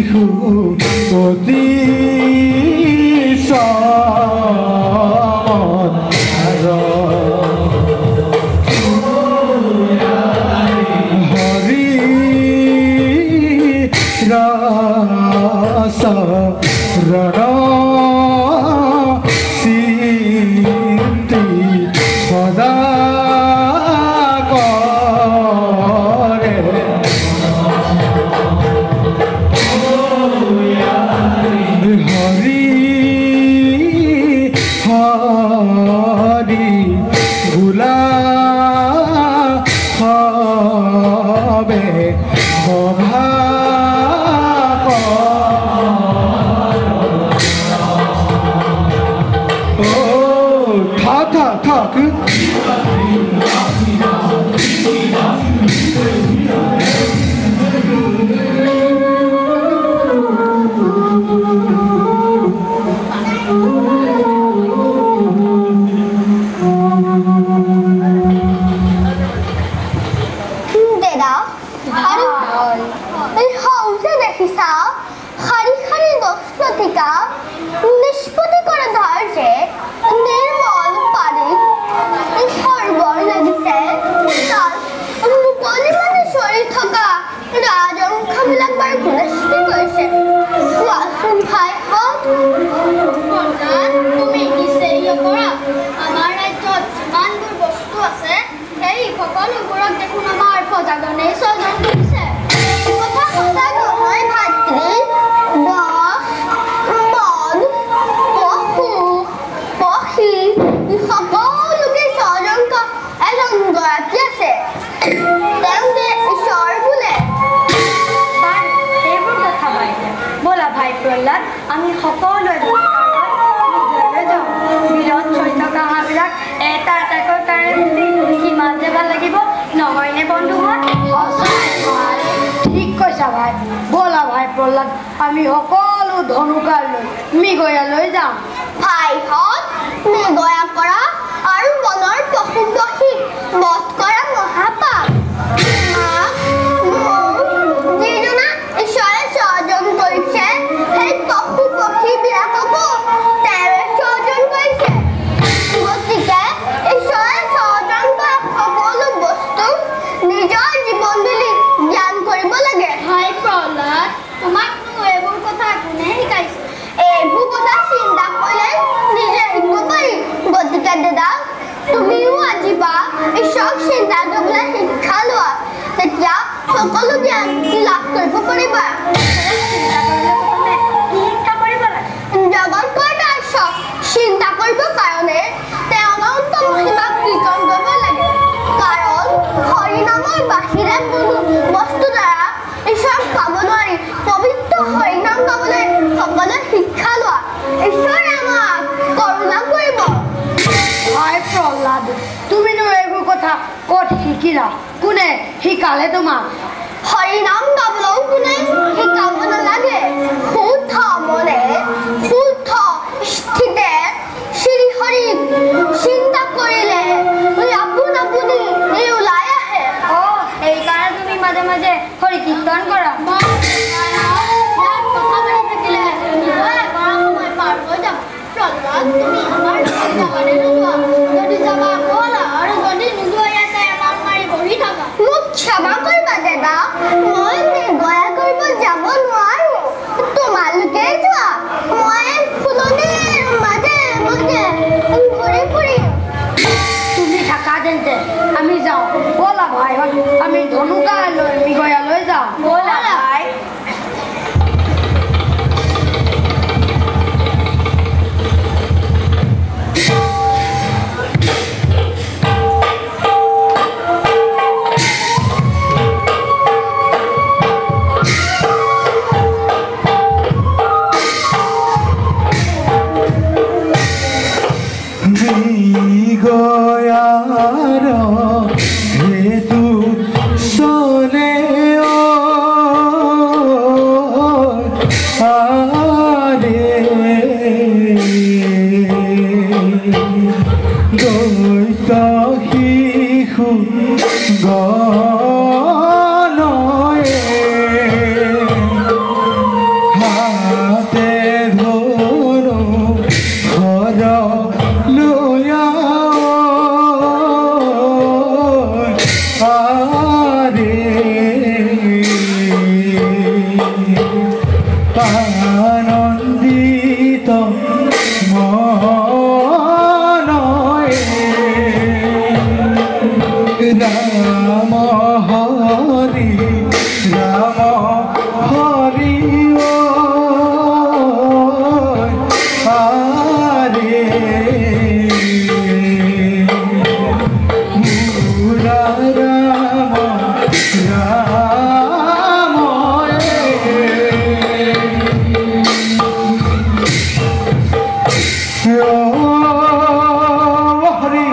শিশু অতি হরি রাস রণ সিদ্ধি সদা করে হরি হরি ভুলা হবে ভবা ঠাক নিষ্পত্তি করে ধরছে নির্মল পারি সর্বর লাগিছে তার মুকলিমানে শরীর থকা ৰাজংশবিলাক বাৰু গুণস্বী কৰিছে কোৱাচোন ভাই তুমি নিশ্চয় কৰা আমাৰ ৰাজ্যত যিমানবোৰ বস্তু আছে সেই সকলোবোৰক দেখোন আমাৰ প্ৰজাজনে স্বজন কৰিছে কথা সঁচা নহয় ভাতৃ সকলোকে স্বজনক এজন গৰাকী আছে তেওঁ যে ঈশ্বৰ বোলে এইবোৰ কথা বাইদেউ ব'লা ভাই প্ৰহ্লাদ আমি সকলোৱে যাওঁ বিলত চলি থকা হাঁহবিলাক এটা এটাকৈ তাৰে কিমান যে ভাল লাগিব নহয়নে বন্ধুহঁত ঠিক কৈছা ভাই ব'লা ভাই প্ৰহ্লাদ আমি সকলো ধনুকাল লৈ মৃগয়ালৈ যাওঁ ভাইহঁত মৃগয়া কৰা আৰু বনৰ পশু পক্ষীক বধ কৰা মহাপাপ যিজনা ঈশ্বৰে স্বজন কৰিছে সেই পশু পক্ষীবিলাককো তেওঁৱে স্বজন কৰিছে গতিকে ঈশ্বৰে স্বজন কৰা সকলো বস্তু নিজৰ জীৱন বুলি জ্ঞান কৰিব লাগে ভাই প্ৰহ্লাদ তোমাকনো এইবোৰ কথা কোনে শিকাইছে এইবোৰ কথা চিন্তা কৰিলে নিজে শিকিব পাৰি গতিকে দাদা তুমিও আজিবা ঈশ্বৰক চিন্তা কৰিবলৈ শিক্ষা লোৱা তেতিয়া সকলো জ্ঞান লাভ কৰিব পাৰিবা জগত কৰ্তাৰ্য চিন্তা কৰিবৰ কাৰণে তেওঁ অনন্ত মহিমাক কীৰ্তন কৰিব লাগে কাৰণ হৰি নামৰ বাহিৰে কোনো বস্তু দ্বাৰা ঈশ্বৰক পাব নোৱাৰি পবিত্ৰ হৰি নাম গাবলৈ সকলোৱে শিক্ষা লোৱা ঈশ্বৰে আমাক কৰোণা কৰিব ভাই প্ৰহ্লাদ তুমিনো এইবোৰ কথা ক'ত শিকিলা কোনে শিকালে তোমাক হৰি নাম গাবলৈও কোনে শিকাব নালাগে শুদ্ধ মনে শুদ্ধ স্থিতে শ্ৰী হৰিক চিন্তা কৰিলে আপোন আপুনি ওলাই আহে সেইকাৰণে তুমি মাজে মাজে হৰি কীৰ্তন কৰা তুমি আমাৰ যদি যাবা ব'লা আৰু যদি নোযোৱা ইয়াতে আমাক মাৰি বহি থাকা মোক ক্ষমা কৰিবা দাদা মই মৃগয়া কৰিব যাব নোৱাৰো তোমালোকে যোৱা মই ফুলনিৰ মাজে মাজে ঘূৰি ফুৰিম তুমি থাকা তেন্তে আমি যাওঁ ব'লা ভাইহঁত আমি ধনুকালৈ মৃগয়ালৈ যাওঁ ব'লা ভাই গয়াৰ হেতু হৰি ৰাম হৰি হৰে মুৰাৰা ৰাম হৰি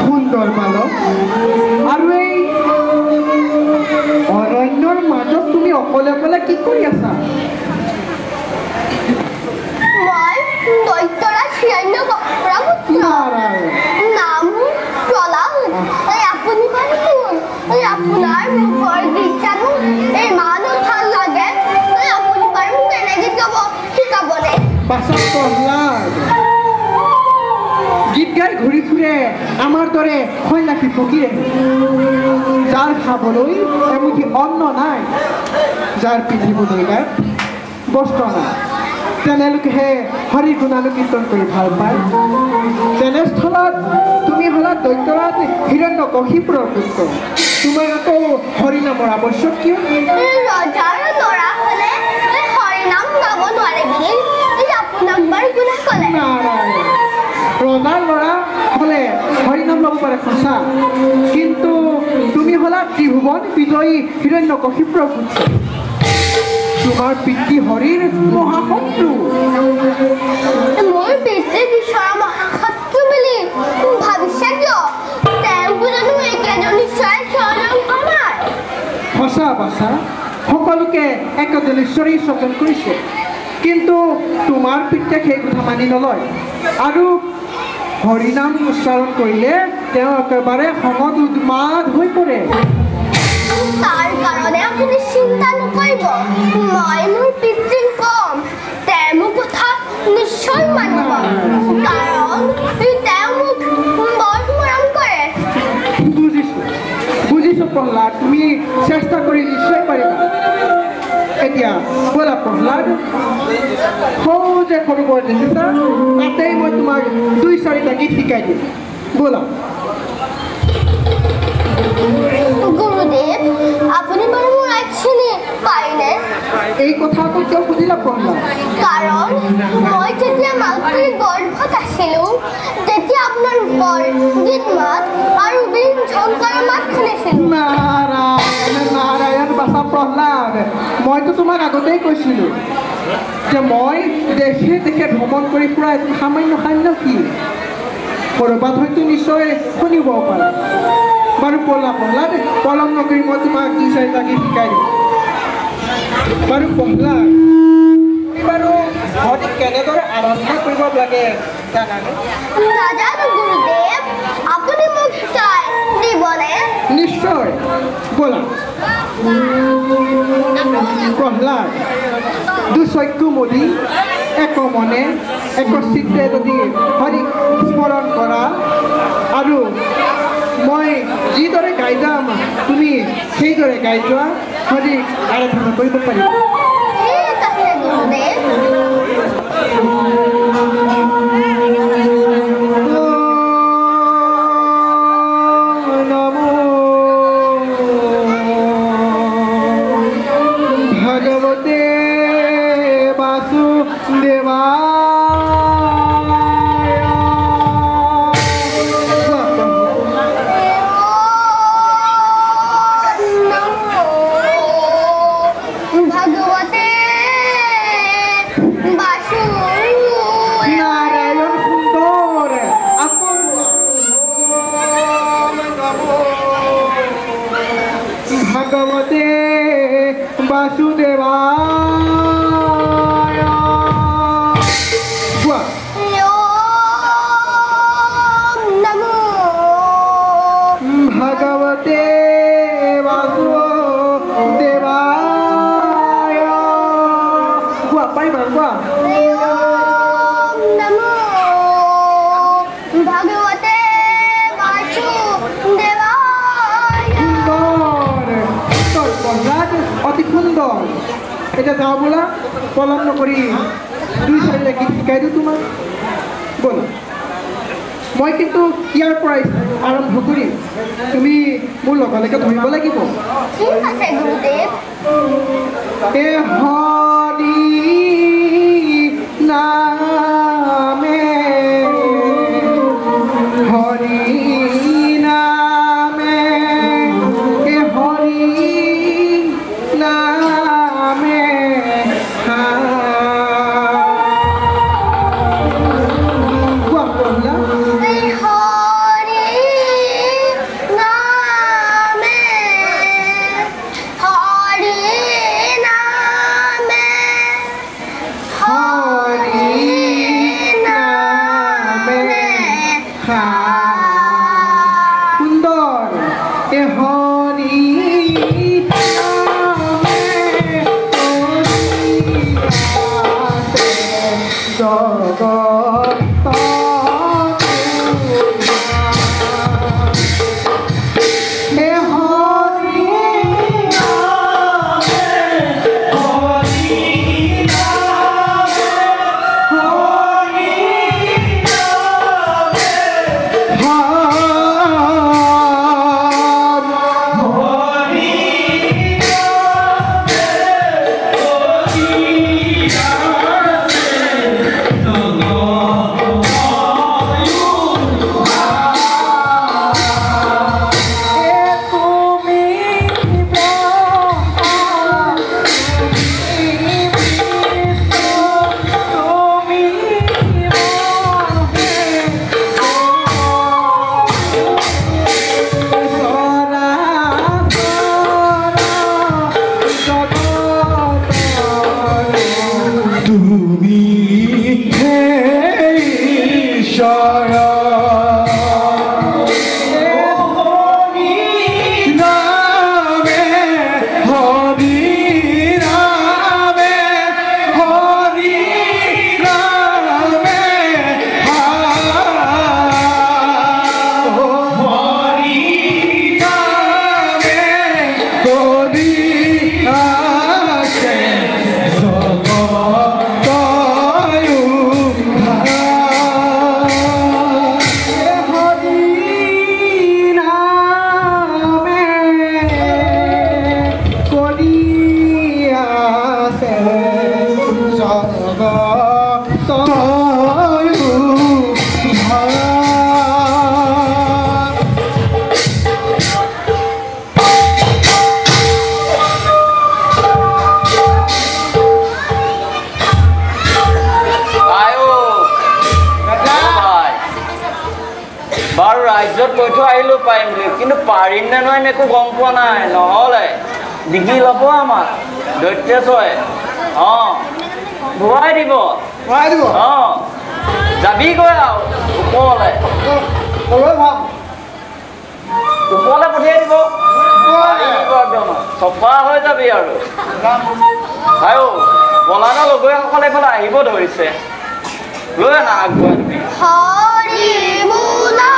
সুন্দৰ বালক আৰু এই অৰণ্যৰ মাজত তুমি অকলে অকলে কি কৰি আছা? মই দৈত্যৰাজ হিৰণ্যকশিপুৰৰ পুত্ৰ। নাম প্ৰহ্লাদ। আপুনি বাৰু কোন? আপোনাৰ মুখৰ গীত জানো ইমান ভাল লাগে। আপুনি বাৰু মোক এনে গীত গাব শিকাবনে? পাছত প্ৰহ্লাদ গীত গাই ঘূৰি ফুৰে আমাৰ দৰে সন্যাসী ফকীৰে, যাৰ খাবলৈ এমুঠি অন্ন নাই, যাৰ পিন্ধিবলৈ নাই বস্ত্ৰ নাই, তেনেলোকেহে হৰি গুণানুকীৰ্তন কৰি ভাল পায়। তেনেস্থলত তুমি হলা দৈত্যৰাজ হিৰণ্যকশিপুৰৰ পুত্ৰ, তোমাৰ আকৌ হৰিনামৰ আৱশ্যক কিয়? ৰজাৰ ল'ৰা হ'লে হৰিনাম গাব নোৱাৰে বুলি আপোনাক বাৰু কোনে ক'লে? ৰজাৰ ল'ৰা হ'লে হৰিনাম ল'ব পাৰে সঁচা, কিন্তু তুমি হলা ত্ৰিভুৱন বিজয়ী হিৰণ্যকশিপুৰৰ পুত্ৰ, তোমাৰ পিতৃ হৰিৰ মহাশত্ৰু। মোৰ পিতৃ বিশ্বৰৰ মহাশত্ৰু বুলি ভাবিছে কিয়? তেওঁকো জানো একেজন ঈশ্বৰে স্বজন আমাৰ? সঁচা বাচা সকলোকে একেজন ঈশ্বৰে স্বজন কৰিছে, কিন্তু তোমাৰ পিতৃয়ে সেই কথা মানি নলয় আৰু হৰিনাম উচ্চাৰণ কৰিলে তেওঁ একেবাৰে খঙত উন্মাদ হৈ পৰে। তাৰ কাৰণে আপুনি চিন্তা নকৰিব, মই মোৰ পিতৃক কম, তেওঁ মোৰ কথা নিশ্চয় মানিব, কাৰণ তেওঁ মোক বৰ মৰম কৰে। বুজিছো প্ৰহ্লাদ, তুমি চেষ্টা কৰি নিশ্চয় পাৰিবা। এতিয়া ব'লা প্ৰহ্লাদ, সৌ যে সৰোবৰ দেখিছা, তাতেই মই তোমাক ২-৪টা গীত শিকাই দিম। বলা। গুরুদেব আপুনি বাৰু মোৰ আইচিনি পাৰিনে? এই কথাটো কিয় বুজিলা প্ৰহ্লাদ? কাৰণ মই যেতিয়া মাতৃৰ গৰ্ভত আছিলো তেতিয়া আপোনাৰ ৰূপৰ গীত মাত আৰু বীণ ঝংকাৰৰ মাত শুনিছিলো। নাৰায়ণ নাৰায়ণ বাচা প্ৰহ্লাদ, মইতো তোমাক আগতেই কৈছিলোঁ যে মই দেশে দেশে ভ্ৰমণ কৰি ফুৰা এজন সামান্য সান্য কি ক'ৰবাত হয়তো নিশ্চয় শুনিব পাৰে। বাৰু ব'লা প্ৰহ্লাদ, পলম নকৰি মই তোমাক দুই চাৰিটা গীত শিকাই দিম। বাৰু প্ৰহ্লাদ, বাৰু ঘৰতে কেনেদৰে আৰম্ভ কৰিব লাগে জানানে? নাজানো গুৰুদেৱ, আপুনি মোক শিকাই দিবনে? নিশ্চয়, ব'লা। প্ৰহ্লাদ, দুচক্ষু মুদি এক মনে এক চিত্তে যদি হৰিক স্মৰণ কৰা আৰু মই যিদৰে গাই যাম তুমি সেইদৰে গাই যোৱা, হৰিক আৰাধনা কৰিব পাৰিবা। ঠিক আছে গুৰুদেৱ। ভগৱতে বাসুদেবায়। ভগৱতে বাসুদেবায়। নাৰায়ণ সুন্দৰ ভগবতে বাসুদেবায়। বাহ, ওম নমো ভগবতে বাসুদেবায়। বাহ, পাৰিবা বাহ। ওম নমো ভগৱতে বাসুদেবায়। সুন্দৰ সুন্দৰ প্ৰহ্লাদ, অতি সুন্দৰ। এটা যাও বলা, পলম নকৰি দুই চাৰিটা গীত শিকাই দিওঁ তোমাক। ব'লা, মই কিন্তু ইয়াৰ পৰাই আৰম্ভ কৰিম, তুমি মোৰ লগে ধৰিব লাগিব। ঠিক আছে গুৰুদেৱ। এ হৰি নামে হৰি নামে এ হৰি নামে কোৱা প্ৰহ্লাদ। শ্ৰী হৰি নামে হৰি নামে হৰি নামে সুন্দৰ এ হৰি নামে জগত এ হৰি আৰু ৰাজ্যত কৈ থৈ আহিলোঁ পাৰিম বুলি কিন্তু পাৰিম নে নোৱাৰিম একো গম পোৱা নাই নহ'লে ডিগি ল'ব আমাক দৈত্যচয়ে অঁ ঘূৰাই দিব অঁ যাবিগৈ আৰু ওপৰলৈ ওপৰলৈ পঠিয়াই দিব একদম চফা হৈ যাবি আৰু আয়ো বলাদা লগৰীয়াসকলে এইফালে আহিব ধৰিছে লৈ আনা আগবঢ়াই দিবি হৰি বোলা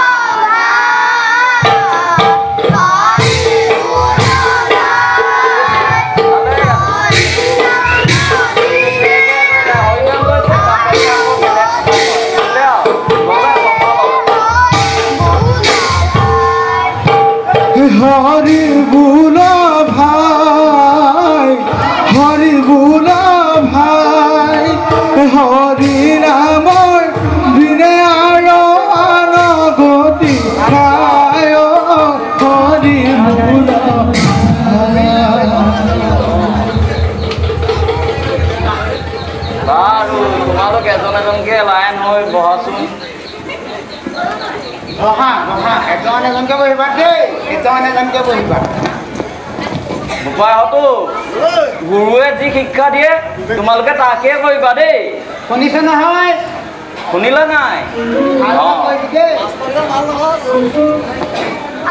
হৰি বুলা ভাই হৰি বুলা ভাই হৰি নামৰ বিনে আৰু আনগতি খায় হৰি বুলা বাৰু তোমালোক এজন এজনকে লাইন হৈ বহাচোন এজনকে বহিবা দেই এজনকে বহিবা বোপাইহঁতো গুৰুৱে যি শিক্ষা দিয়ে তোমালোকে তাকে কৰিবা দেই শুনিছে নহয় শুনিলা নাই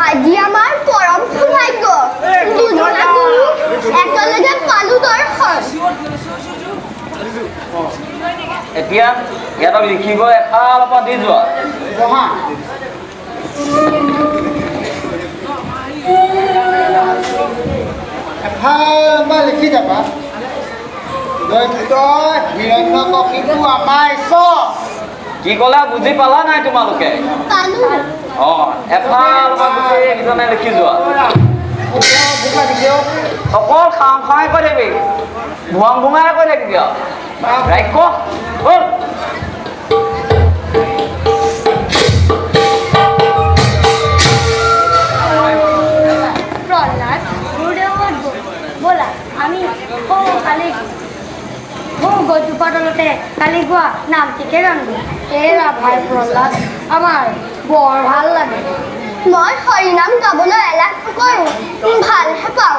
আজি আমাৰ পৰম সৌভাগ্য দুজনা গুৰু একেলগে পালো দৰ্শন এতিয়া ইয়াতক লিখিব এফালৰ পৰা দি যোৱা বহা এফাল লিখি যাবা দৈত্য হিৰণ্যকশিপু আমাৰ ঈশ্বৰ কি ক'লা বুজি পালা নাই তোমালোকে পালো অঁ এফালৰ পৰা গোটেইকেইজনে লিখি যোৱা অকল খাওঁ খাওঁই কৈ থাকিবি ভুৱাং ভুঙাই কৈ থাকিবি আৰু ৰাক্ষ হ'ল প্ৰহ্লাদ গুৰুদেবত বলা আমি কালি গজুপাতলতে কালি গোৱা নামটিকে গানো এৰা ভাই প্ৰহ্লাদ আমাৰ বৰ ভাল লাগে মই হৰিনাম গাবলৈ এলাহ নকৰো ভালহে পাওঁ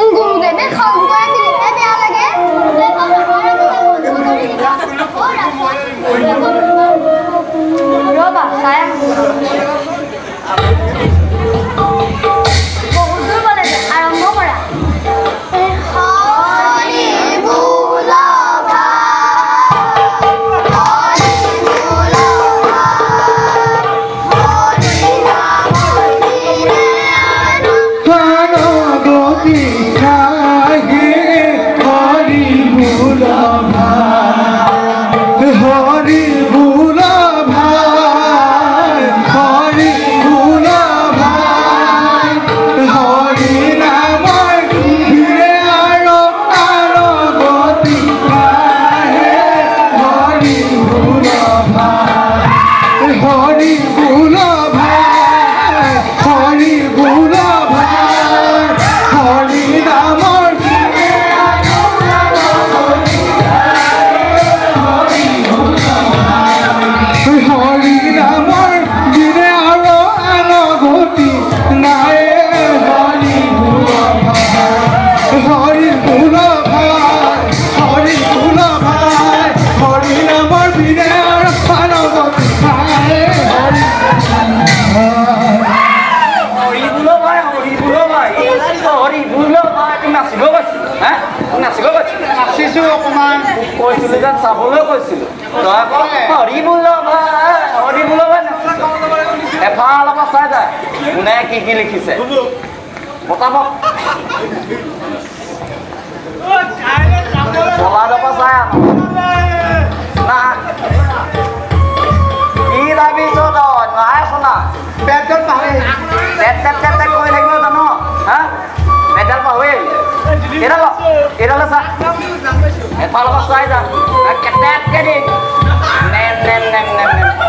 গুৰুদেৱে খং কৰে বুলিহে বেয়া লাগে ৰবা চাই বহুত দূৰ গ'লে যে আৰম্ভ কৰা হৰি বোল গতি খাহি হৰি বুলা ভাই হৰি বুলা ভাই হৰি বুলা ভাই হৰি নামৰ ভিৰে আৰু গতি খাহে হৰি বুলা ভাই হৰি বুলা ভাই হৰি বুলা হৰি নামৰ হৰি নামৰ দিনে আৰু আনগতি নাই হৰি বুলা ভাই হৰি বুলা ভাই হৰি বুলা ভাই হৰি নামৰ দিনে আৰু আনগতি নাই হৰি হৰি বোল ভাই তুমি নাচিব কৈছিলো হা নাচিব কৈছিলো নাচিছো অকণমান কৈছিলো যেন চাবলৈ কৈছিলো তই আকৌ হৰি বোল ভাই এফালৰ পৰা চাই যায় কোনে কি কি লিখিছে পতাপত বলাদৰ পৰা চাই না কি ভাবিছ তই নাই শুনা পেটত পাহৰি পেট কৰি থাকিব জানো হা পেটডাল পাহৰি এডাল চা এফালৰ পৰা চাই যা কেটেটকে দি নেম নেম নেম নেম নেম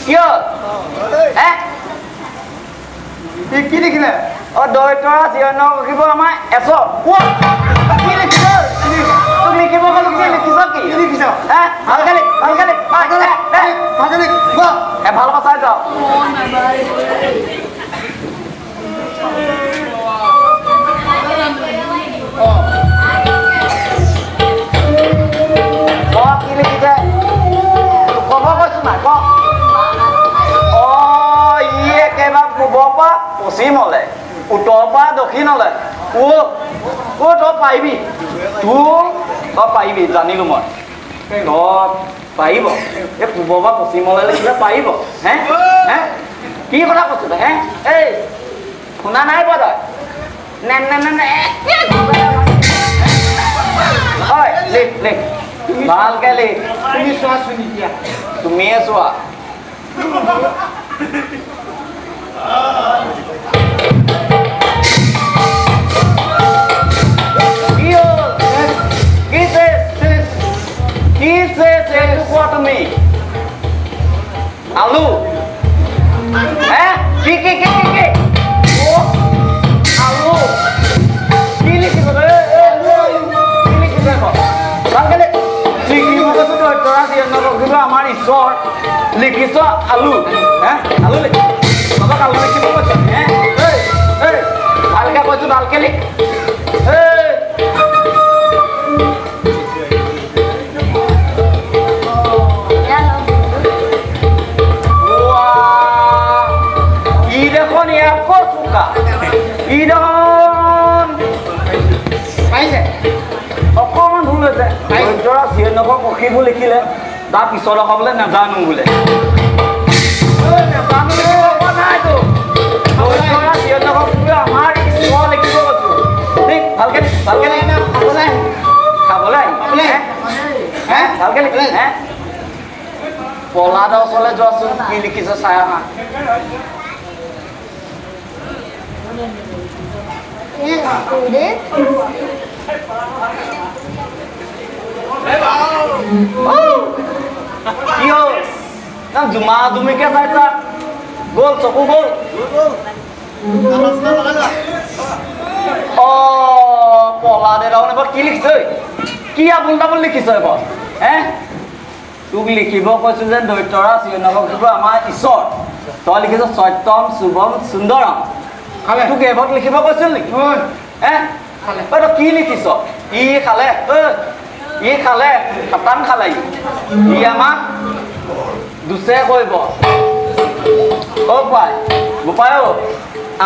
কিয় হে কি লিখিলে অ দৈতৰা জীয়ন লিখিব আমাৰ এছ কি লিখিছে তোক লিখিব ক'লো কি লিখিছ কি লিখিছ হে ভালকে লিখ ভাগে লিখ ভাল কথা যাওঁ কি লিখিছে ক'ব কৈছো নাই ক ই একেবাৰে পূবৰ পৰা পশ্চিমলে উত্তৰ পৰা দক্ষিণলে তই পাৰিবি তই পাৰিবি জানিলো মই ঘৰত পাৰিব এই পূবৰ পৰা পশ্চিমলে লিখিলে পাৰিব হে হে কি কথা কৈছো তই হে এই শুনা নাই পোৱা তই হয় লিখ লিখ ভালকে লিখ তুমি চোৱাচোন এতিয়া তুমিয়ে চোৱা তুমি আলু হ্যাঁ কি আলু কি লিখিব আমাৰ ঈশ্বৰ লিখিছ আলু হে আলু লিখ তহঁতক আলু লিখিব কৈছ হে ভালকে কৈছো ভালকে লিখ ই দেখোন ইয়াত চোকা ই দেখোন পাইছে অকণমান ভুল হৈছে দৈতৰা জীয়নক পক্ষীবোৰ লিখিলে তাৰ পিছত অহা বোলে নাজানো বোলে নাইতো দৈতৰা জীয়নক আমাৰ ঈশ্বৰ লিখিব কৈছো ঠিক ভালকে খাবলৈ হে ভালকে লিখ হে পলাদৰ ওচৰলৈ যোৱাচোন কি লিখিছে চাই আহা কি হ'ল জুমা জুমিকে চাইছা গ'ল চকু গ'ল পলাদে দেখোন এবাৰ কি লিখিছ কি আবুল তাবুল লিখিছ এবাৰ হে তোক লিখিব কৈছো যে দৈতৰা জীয়নক লিখিব আমাৰ ঈশ্বৰ তই লিখিছ সত্যম শুভম সুন্দৰম তোক এবাৰ লিখিব কৈছিল নেকি হে তই কি লিখিছ ই খালে খাটান খালে ই আমাক দুচে কৰিব গোপাই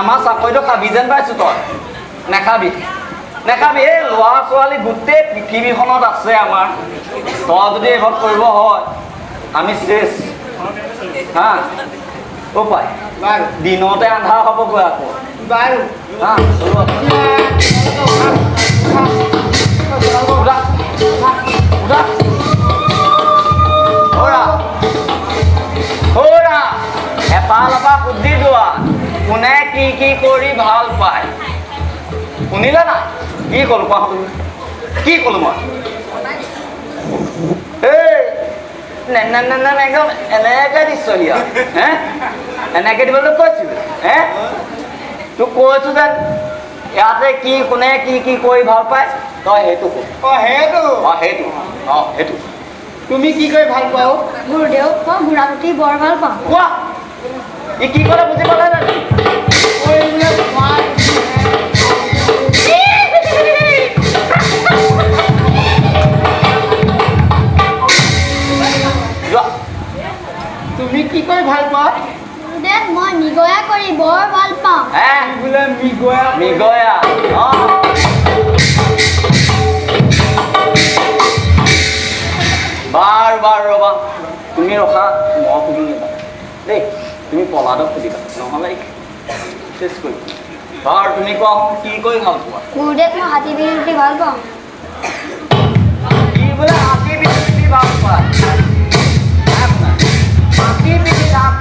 আমাৰ চাকৰিটো খাবি যেন পাইছো তই নেখাবি এই ল'ৰা ছোৱালী গোটেই পৃথিৱীখনত আছে আমাৰ তই যদি এইখন কৰিব হয় আমি চেছ হা পাই দিনতে আন্ধাৰ হ'ব গৈ আকৌ এপাল সুধি যোৱা কোনে কি কৰি ভাল পায় শুনিলে নাই কি ক'লো কোৱা কি ক'লো মই একদম এনেকে দিছহি আৰু হে এনেকে দিবলৈ কৈছিলো হে তোক কৈছো যেন ইয়াতে কি কোনে কি কৰি ভাল পায় তই সেইটো সেইটো তুমি কি কৰি ভাল পোৱা গুৰুদেউ মই ঘোঁৰা উঠি বৰ ভাল পাওঁ কোৱা ই কি ক'লে বুজি পালে জানো তুমি কি কৰি ভাল পোৱা মই নিগয়া কৰি বৰ ভাল পাওঁ বোলে মিগয়া বাৰ ৰবা তুমি ৰখা মই সুধিম দেই তুমি পলাদক সুধিবা নহ'লে চেছ কৰি বাৰ তুমি কোৱা কি কৰি ভাল পোৱা গুৰুদেৱ মই হাতী বিহু উঠি ভাল পাওঁ কি বোলে হাতী বিহু উঠি ভাল পোৱা হাতী পিঠি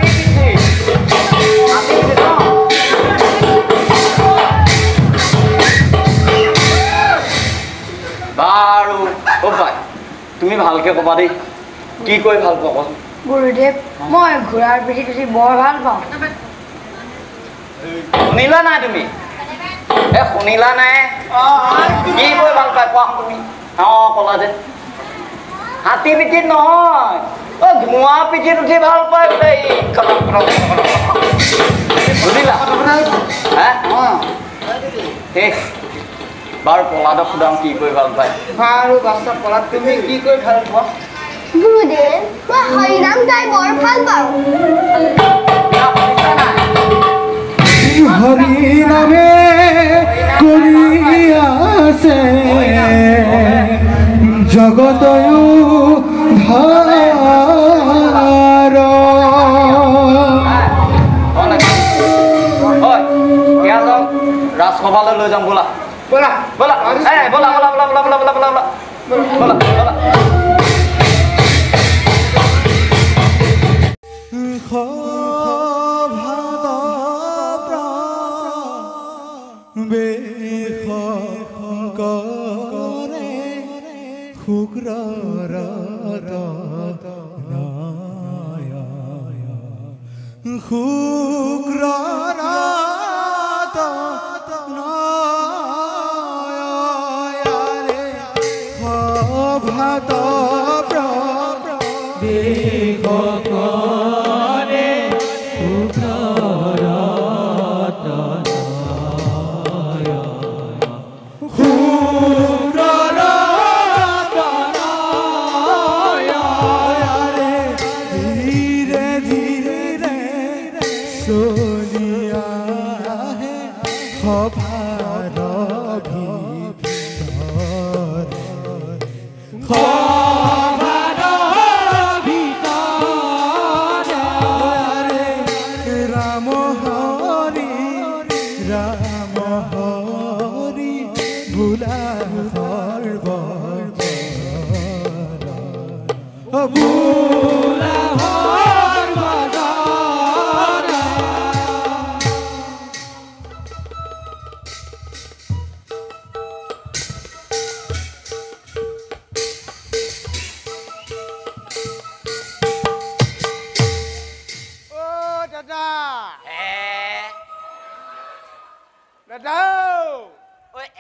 বাৰু পাই তুমি ভালকে ক'বা দেই কি কৰি ভাল পোৱা কোৱাচোন গুৰুদেৱ মই ঘোঁৰাৰ পিঠিত উঠি বৰ ভাল পাওঁ শুনিলা নাই তুমি শুনিলা নাই কি কৈ ভাল পাই কোৱা তুমি কলা যে হাতী পিঠিত নহয় ধোঁৱা পিঠিত উঠি ভাল পাই বোলে বুজিলা বাৰু পলাদক সোধাওঁ কি কৰি ভাল পায় বাৰু বাচ্চা পলাদ তুমি কি কৰি ভাল পোৱা গুৰুদেৱ মই হৰিনাম গাই বৰ ভাল পাওঁ হৰি নামে কৰিয়াছে জগতয়ু ধাৰ ৰাজসভালৈ লৈ যাম বোলা ব'লা ব'লা ব'লা ব'লা ব'লা ব'লা ব'লা ব'লা ব'লা ব'লা ব'লা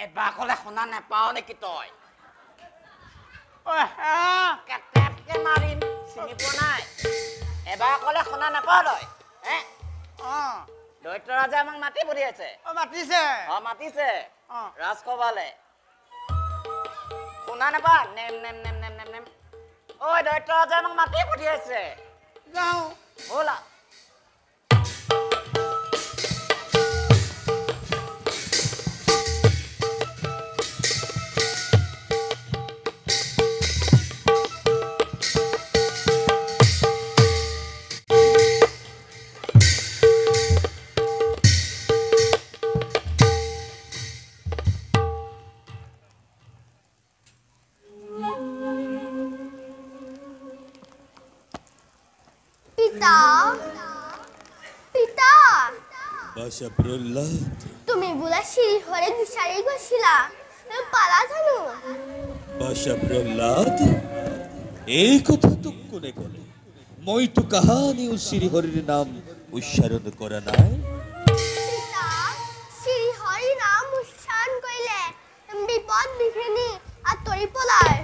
এবাৰ ক'লে শুনা নাপাও নেকি তই কেটেপকে মাৰিম চিনি পোৱা নাই এবাৰ ক'লে শুনা নাপাও তই দৈত্য ৰাজে আমাক মাতি পঠিয়াইছে মাতিছে মাতিছে ৰাজসভালে শুনা নাপা নেম নেম নেম নেম নেম নেম ঐ দৈত্য ৰাজে আমাক মাতি পঠিয়াইছে যাওঁ ব'লা তুমি বোলে শ্ৰীহৰি বিচাৰি গৈছিলা পালা জানো বাসা প্রহ্লাদ এই কথা তো কোনে কলে মই তো কাহানি ও শ্রীহরির নাম উচ্চারণ করা নাই পিতা শ্ৰীহৰি নাম উচ্চাৰণ কৰিলে বিপদ বিঘিনি আঁতৰি পলায়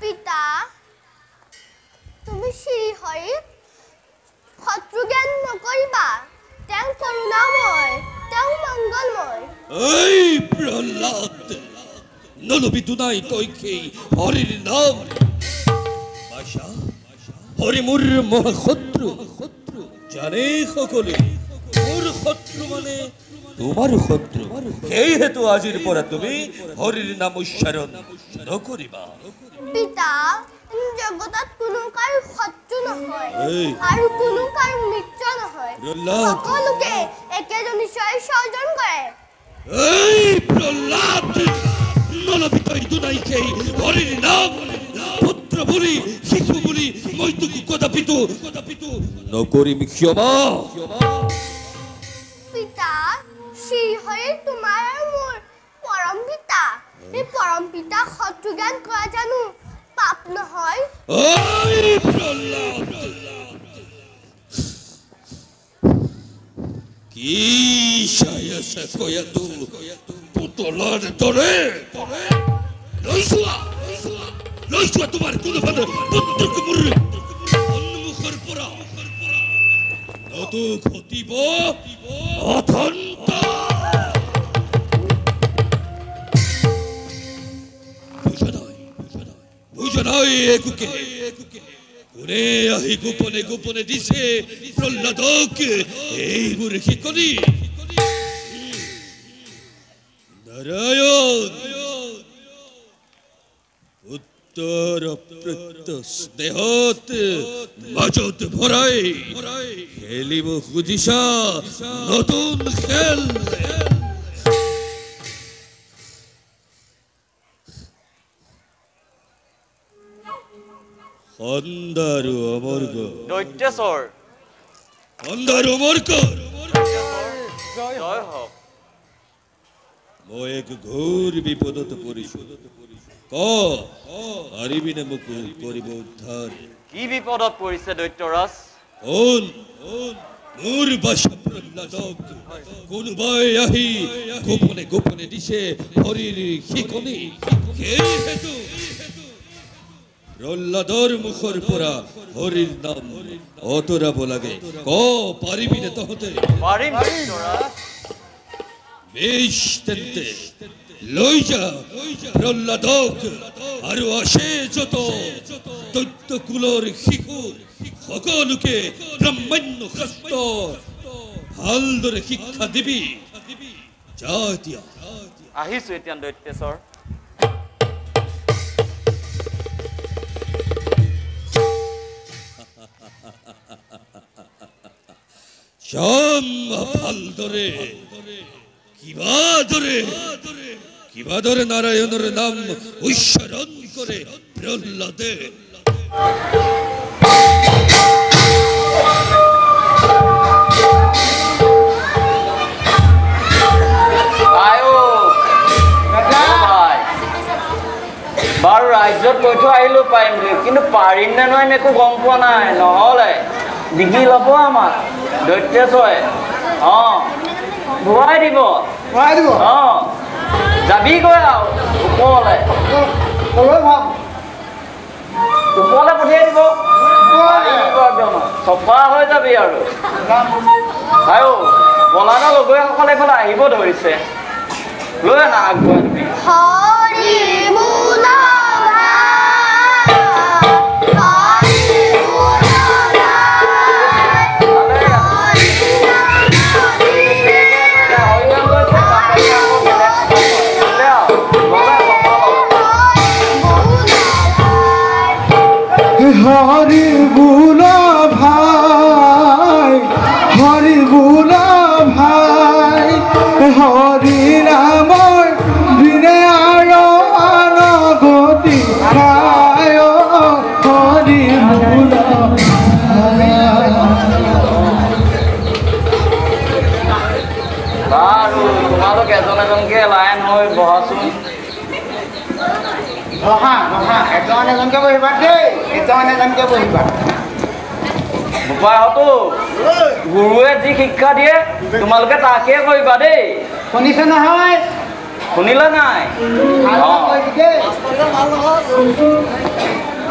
পিতা তুমি শ্ৰীহৰিক শত্ৰু জ্ঞান নকৰিবা তেওঁ করুণাময় তেওঁ মঙ্গলময় এই প্রহ্লাদ নলবি তুনাই কইকে হরির নাম বাসা হরি মোর মহাশত্রু জানে সকলে মোর শত্রু মানে তোমার শত্রু এই হেতু আজির পরে তুমি হরির নাম উচ্চারণ নকরিবা পিতা জগতত কোনো কাৰো শত্ৰু নহয় এই। আৰু কোনো কাৰো মিত্ৰ নহয় প্ৰহ্লাদ। সকলোকে একেজন ঈশ্বৰে সৰ্জন কৰে এই প্ৰহ্লাদ নলবি তই তুনাইকে হৰিৰ নাম পুত্ৰ বলি শিশু বলি মই তোকে কদাপিতু নকৰিম ক্ষমা পিতা শ্ৰীহৰি তোমাৰ আৰু মোৰ পৰম পিতা এই পৰম পিতা শত্ৰু জ্ঞান কৰা জানো পাপ নহয় ওই প্রহ্লাদ কি সায়াসা কয়াতু পুতলার দরে লইসুয়া তোমার কোন ভাবে পুত্রকে মুরে অন্নমুখের পরা নত ঘটিব অথন্ত বুঝাই একুকে কোনে আহি গোপনে গোপনে দিছে প্রহ্লাদক এই বুড়ি কি করি নারায়ণ উত্তর প্রত্য স্নেহত মাজত ভরাই খেলিব খুঁজিছা নতুন খেল অন্ধারু অমর্গ দৈত্যেশ্বৰ অন্ধাৰু অমৰ্গ জয় হওক মই এক ঘোৰ বিপদত পৰিছো ক পাৰিবিনে মোক কৰিব উদ্ধাৰ কি বিপদত পৰিছে দৈত্যৰাজ কোন মোৰ বাসা প্ৰহ্লাদক কোনোবাই আহি গোপনে গোপনে দিছে হৰিৰ শিকনি সেই হেতু প্ৰহ্লাদৰ মুখৰ পৰা হৰিৰ নাম অতৰাব লাগে ক পাৰিবিনে তহঁতে পাৰিম দৈত্যৰাজ বেশ তেন্তে লৈ যা প্ৰহ্লাদক আৰু আছে যত দৈত্য কুলৰ শিশু সকলোকে ব্ৰহ্মণ্য শাস্ত্ৰ ভালদৰে শিক্ষা দিবি যা এতিয়া আহিছো এতিয়া দৈত্যেশ্বৰ শ্যাম ভালদৰে কিবা ধৰে নাৰায়ণেৰ নাম উচ্চাৰণ কৰে প্ৰহ্লাদে বাৰু ৰাজ্যত কৈ থৈ আহিলো পাৰিম বুলি কিন্তু পাৰিম নে নোৱাৰিম একো গম পোৱা নাই নহ'লে ডিগি ল'ব আমাক দৈত্যেশ্বৰে ঘূৰাই দিব যাবিগৈ আৰু ওপৰলৈ পঠিয়াই দিব একদম চফা হৈ যাবি আৰু পলাদা লগৰীয়াসকলে এইফালে আহিব ধৰিছে লৈ আনা আগবঢ়াই দিবি হৰি বুলা ভাই হৰি বুলা ভাই হৰি নামৰ বিনে আৰু আনগতি খায় হৰি বুলা বাৰু তোমালোক এজন এজনকে লাইন হৈ বহাচোন এজনকে বহিবা দেই এজনকে বহিবা বোপাইহঁতো গুৰুৱে যি শিক্ষা দিয়ে তোমালোকে তাকে কৰিবা দেই শুনিছে নহয় শুনিলা নাই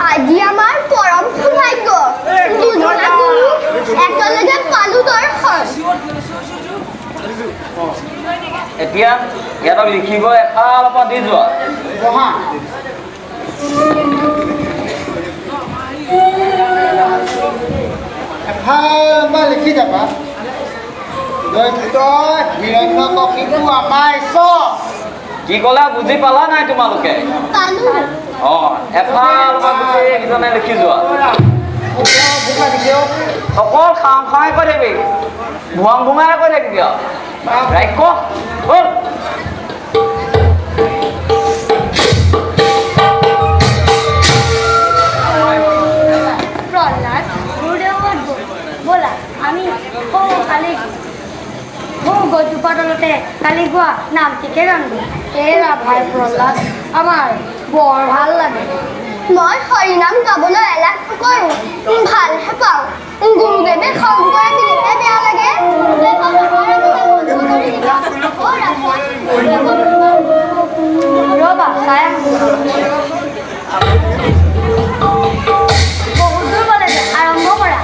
আজি আমাৰ পৰম সৌভাগ্য দুজনা গুৰু একেলগে পালো দৰ্শন এতিয়া ইয়াত লিখিব এফালৰ পৰা দি যোৱা বহা এফাল লিখি যাবা দৈত্য হিৰণ্যকশিপু আমাৰ ঈশ্বৰ কি ক'লা বুজি পালা নাই তোমালোকে পালো এফালৰ পৰা গোটেইকেইজনে লিখি যোৱা ভোক লাগিছে অকল খাওঁ খাওঁই কৈ থাকিবি ভুৱাং ভুঙাই কৈ থাকিবি আৰু ৰাক্ষ হ'ল প্ৰহ্লাদ গুৰুদেবত বলা আমি গজুপা তলতে কালি গোৱা নামটিকে গান এৰা ভাই প্ৰহ্লাদ আমাৰ বৰ ভাল লাগে মই হৰিনাম গাবলৈ এলাহ নকৰোঁ ভালহে পাওঁ গুৰুদেৱে খং কৰে দিলেহে বেয়া লাগে ৰ'বা চাই বহুত দূৰ গ'লে যে আৰম্ভ কৰা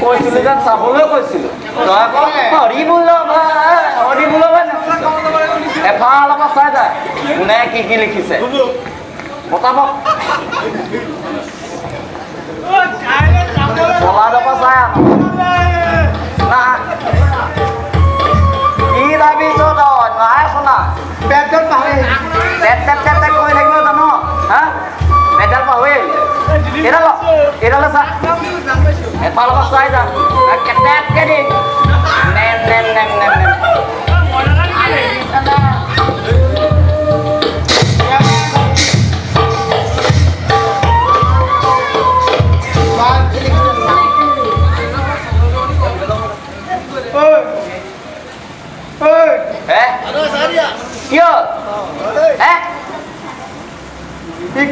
কৈছিলো যেন চাবলৈ কৈছিলো তই আকৌ হৰি বোল এফালৰ পৰা চাই যায় কোনে কি কি লিখিছে পতাপত পলাৰ পৰা চাই কি দাবিছ তই নাই শুনা পেটত পাহৰি পেট কৰি থাকিব জানো হা পেটত পাহৰি এডাল চা এফালৰ পৰা চাই যা কেটেকে দি নেম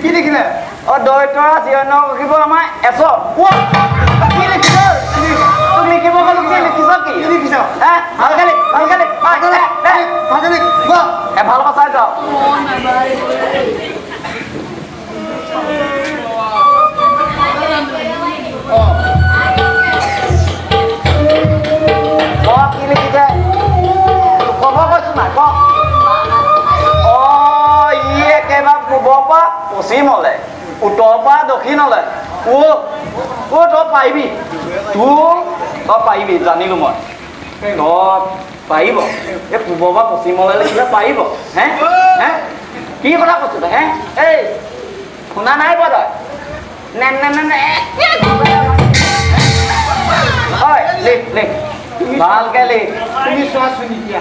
কি লিখিলে দৈতৰা জীৱন লিখিব আমাৰ এশ কি লিখিছ তোক লিখিব গ'লো কি লিখিছ কি লিখিছ ভালকে এফালৰ পৰা চাই যাওঁ কি লিখিছে ক'ব কৈছো নাই ক একেবাৰে পূবৰ পৰা পশ্চিমলৈ উত্তৰৰ পৰা দক্ষিণলৈ তই পাৰিবি তই পাৰিবি জানিলো মই তই পাৰিব এই পূবৰ পৰা পশ্চিমলৈ লিখিলে পাৰিব হে কি কথা কৈছো তই এই শুনা নাই পোৱা তই হয় লিখ ভালকে লিখ তুমি চোৱা শুনি দিয়া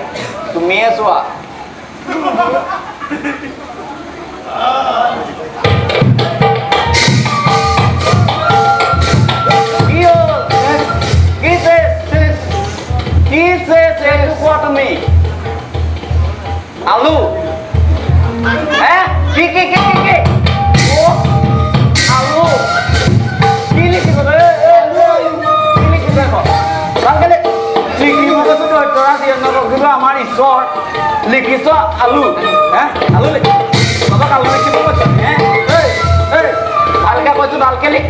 তুমিয়ে চোৱা আলু কি আলু কি লিখিব আমাৰ ঈশ্বৰ লিখিছ আলু আলু লিখি তহঁতক আলু লিখিব কৈছ ভালকে কৈছো ভালকে লিখ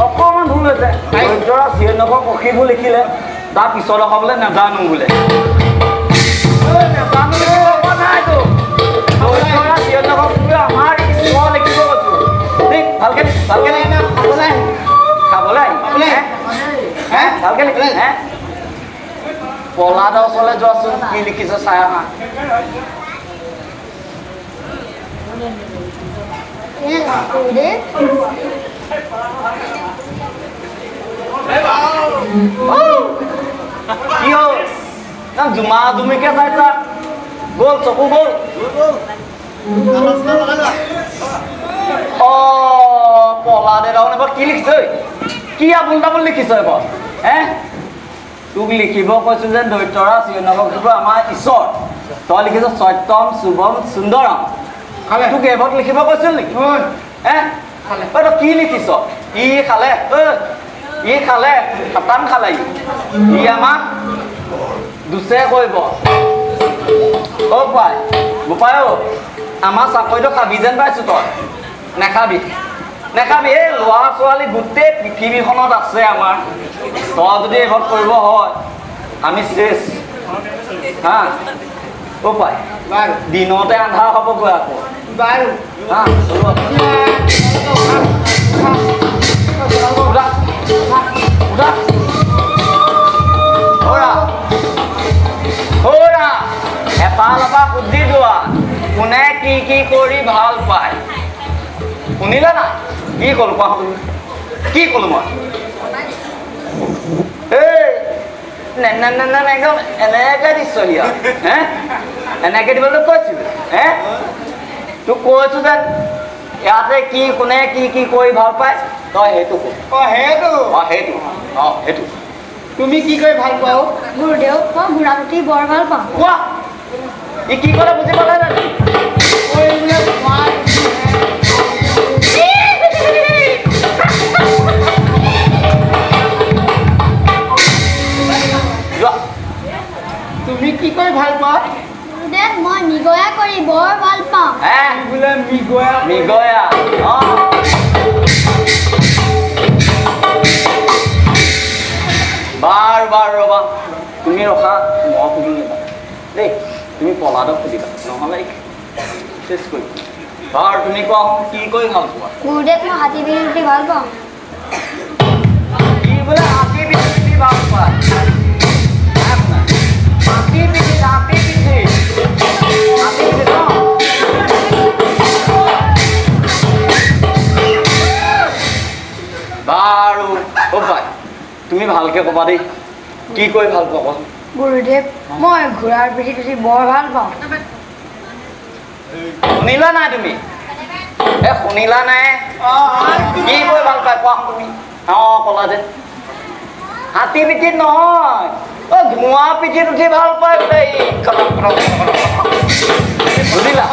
অকমান ভুল হৈছে পক্ষীবোৰ লিখিলে তাৰ পিছত বোলে নাজানো বোলে আমাৰ ঈশ্বৰ লিখিব ভালকে খাবলৈ ভালকে লিখিলে পলাদৰ ওচৰলৈ যোৱাচোন কি লিখিছ চাই আহা কি হ'ল জুমা জুমিকে চাইছা গ'ল চকু গ'ল পলা দে তাৰমানে এবাৰ কি লিখিছ কি আবুল তাবুল লিখিছ এবাৰ হে তোক লিখিব কৈছো যে দৈত্যৰা চিৰণাভক্তিবোৰ আমাৰ ঈশ্বৰ তই লিখিছ সত্যম শুভম সুন্দৰম তোক এবাৰ লিখিব কৈছিল নেকি হে তই কি লিখিছ ই খালে খাটাং খালে ই আমাক দুচে কৰিব পাই গোপাই আমাৰ চাকৰিটো খাবি যেন পাইছো তই নেখাবি এই ল'ৰা ছোৱালী গোটেই পৃথিৱীখনত আছে আমাৰ তই যদি এইখন কৰিব হয় আমি চেছ হা পাই দিনতে আন্ধাৰ হ'বগৈ আকৌ এপাল এপাল সুধি যোৱা কোনে কি কৰি ভাল পায় শুনিলে না কি ক'লো কোৱা কি ক'লো মই একদম এনেকে দিছহি আৰু হে এনেকে দিবলৈ কৈছিলো হে তোক কৈছো যেন ইয়াতে কি কোনে কি কৰি ভাল পায় তই সেইটো সেইটো তুমি কি কৰি ভাল পাওঁ গুৰুদেৱ মই ঘোঁৰা উঠি বৰ ভাল পাওঁ কোৱা ই কি ক'লে বুজি পালে জানো তুমি কি কৰি ভাল পোৱা দে মই মিগয়া কৰি বৰ ভাল পাওঁ বোলে মিগয়া বাৰ ৰবা তুমি ৰখা মই সুধিম দেই তুমি পলাদক সুধিবা নহ'লে চেছ কৰিম বাৰ তুমি কোৱা কি কৰি ভাল পোৱা গুৰুদেৱ মই হাতী পিঠি উঠি ভাল পাওঁ কি বোলে হাতী পিঠি ভাল পোৱা হাতী পিঠি ন বাৰু পাই তুমি ভালকে ক'বা দেই কি কৰি ভাল পোৱা কোৱা গুৰুদেৱ মই ঘোঁৰাৰ পিঠিত উঠি বৰ ভাল পাওঁ শুনিলা নাই তুমি শুনিলা নাই কি কৰি ভাল পাই কোৱা তুমি ক'লা যে হাতী পিঠিত নহয় ধোঁৱা পিঠিত উঠি ভাল পায় বোলে বুজিলা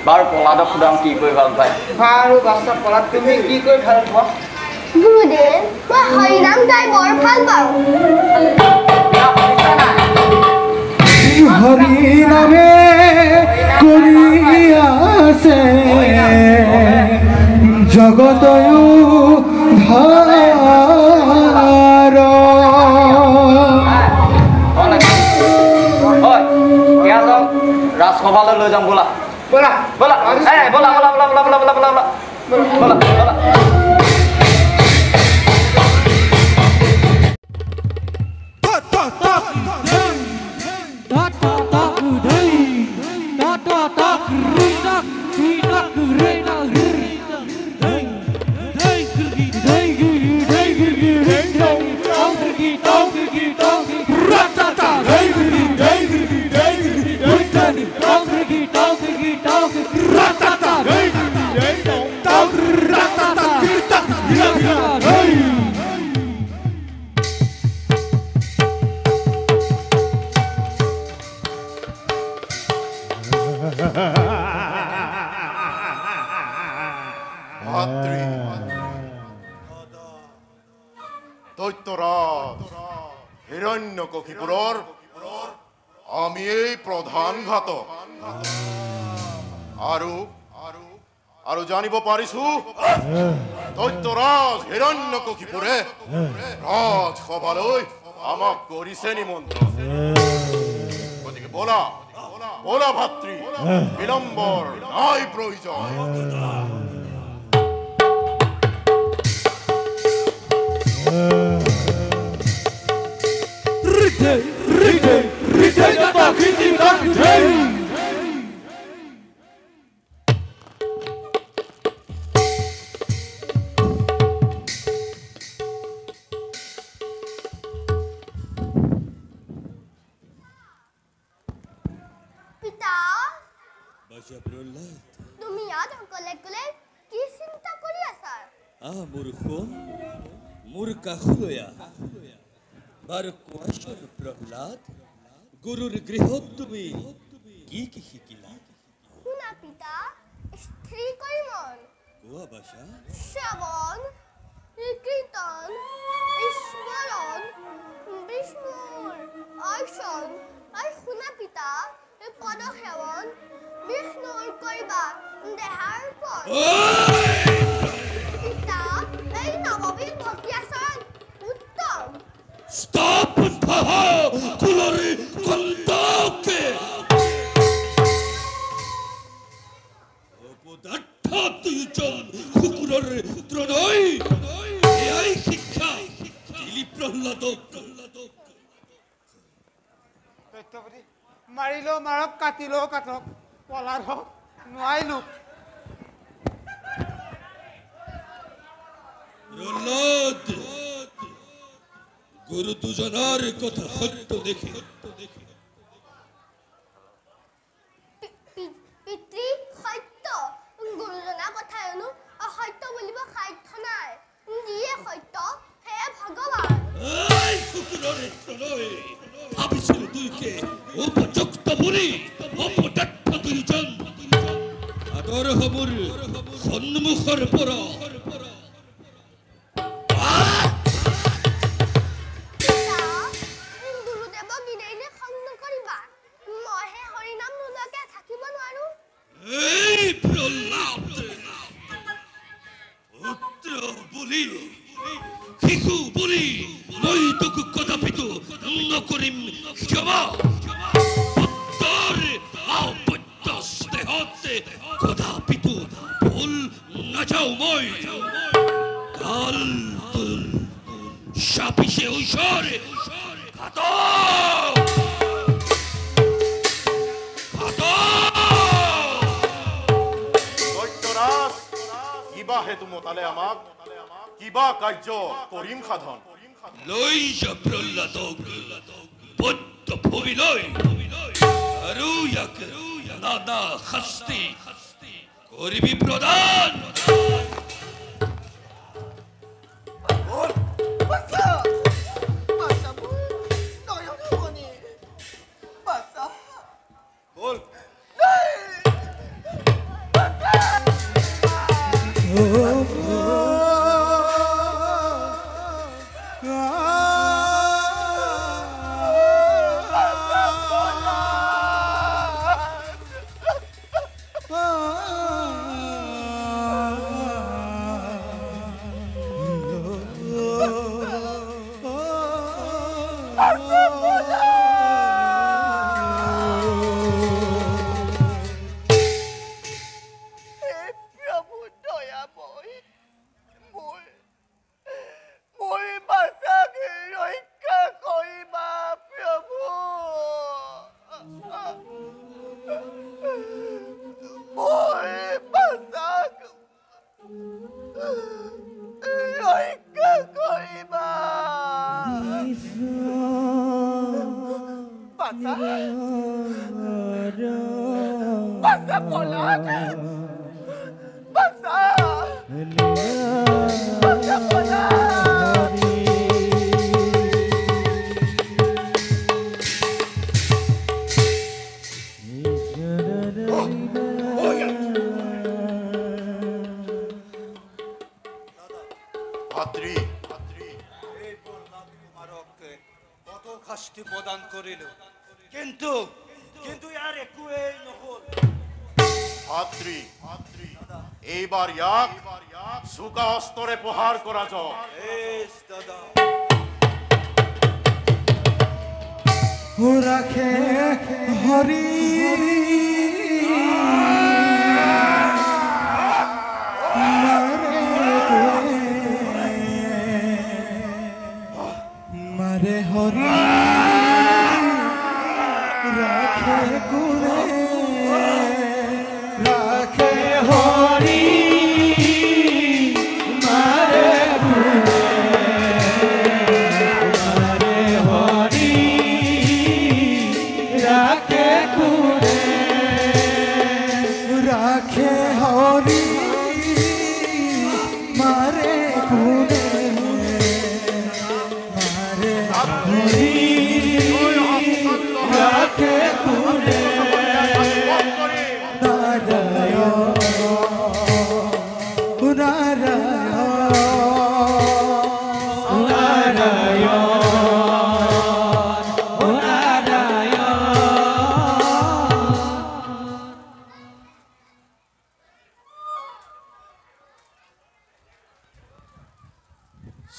বাৰু পলাদক সোধাওঁ কি কৰি ভাল পায় বাৰু বাচ্চা পলাত তুমি কি কৰি ভাল পোৱা গুৰুদেৱ মই হৰিনাম গাই বৰ ভাল পাওঁ হৰি নামে কৰি আছে জগতয়ো ধাৰ ৰাজসভালৈ লৈ যাম বোলা ব'লা ব'লা ব'লা ব'লা ব'লা ব'লা ব'লা ব'লা ব'লা ব'লা ব'লা দৈত্যরাজ হিৰণ্যকশিপুৰৰ আমি এই প্ৰধান ঘাতক আৰু জানিব পাৰিছো দৈত্যৰাজ হিৰণ্যকশিপুৰে ৰাজসভালৈ আমাক কৰিছে নিমন্ত্ৰণ গতিকে বলা বলা ভাতৃ বিলম্বৰ নাই প্ৰয়োজন বাসা প্ৰহ্লাদ তুমি ইয়াত অকলে কি চিন্তা কৰি আছা? মূৰ্খ মোৰ কাষলৈ বাৰু কোৱাচোন প্ৰহ্লাদ, গুৰুৰ গৃহত তুমি কি কি শিকিলা? শুনা পিতা, স্ত্ৰী কৰ্মণ, কোৱা বাসা। শ্ৰৱণ, কীৰ্তন, স্মৰণ, বিষ্ণুৰ অৰ্চন, আৰু শুনা পিতা, পদসেৱন, বিষ্ণুৰ কৰিবা দেহাৰ ওপৰত। পিতা, এই নৱবিধ ভক্তি আচৰণ উত্তম। Stop কুলৰি কন্তকে অপদাৰ্থ দুয়োজন কুকুৰৰ ত্ৰণৈ এয়াই শিক্ষা দিলি প্ৰহ্লাদক। দৈত্যপতি মাৰিলেও মাৰক, কাটিলেও কাটক, পলাৰ হওক নোৱাৰিলো। প্ৰহ্লাদ, গুৰু দুজনৰ কথা সত্য দেখি পিতৃ সত্য, গুৰুজনাৰ কথা হেনো অসত্য বুলিব সাধ্য নাই। যিয়ে সত্য সেয়ে ভগৱান। কুকুৰৰ ত্ৰণৈ ভাবিছিলো দুইকে উপযুক্ত বুলি, অপদাৰ্থ দুয়োজন আদৰ হবৰ সন্মুখৰ পৰা গুৰুদেৱক ইনে খং নকৰিবা, মইহে হৰিনাম নোলোৱাকে থাকিব নোৱাৰো। এই প্ৰহ্লাদ, পুত্ৰ বুলি শিশু বুলি মই তোক কদাপিতো নকৰিম ক্ষমা। পুত্ৰৰ অপত্য স্নেহতে কদাপিতো ভুল নাযাওঁ মই। কাল তোৰ চাপিছে ঐশ্বৰ ঘাতক দৈত্যৰাজ, কিবা হেতু মতালে আমাক, কিবা কাৰ্য কৰিম সাধন। লৈ যা প্ৰহ্লাদক বদ্ধ ভূমিলৈ, আৰু ইয়াক নানা শাস্তি কৰিবি প্ৰদান। এইবাৰ ইয়াক চোকা অস্ত্ৰৰে প্ৰহাৰ কৰা যাওক। ৰাখে হৰি মাৰে হৰি ৰাখে গুণে ৰাখে হৰি মাৰে গুণে মাৰে হৰি ৰাখে গুণে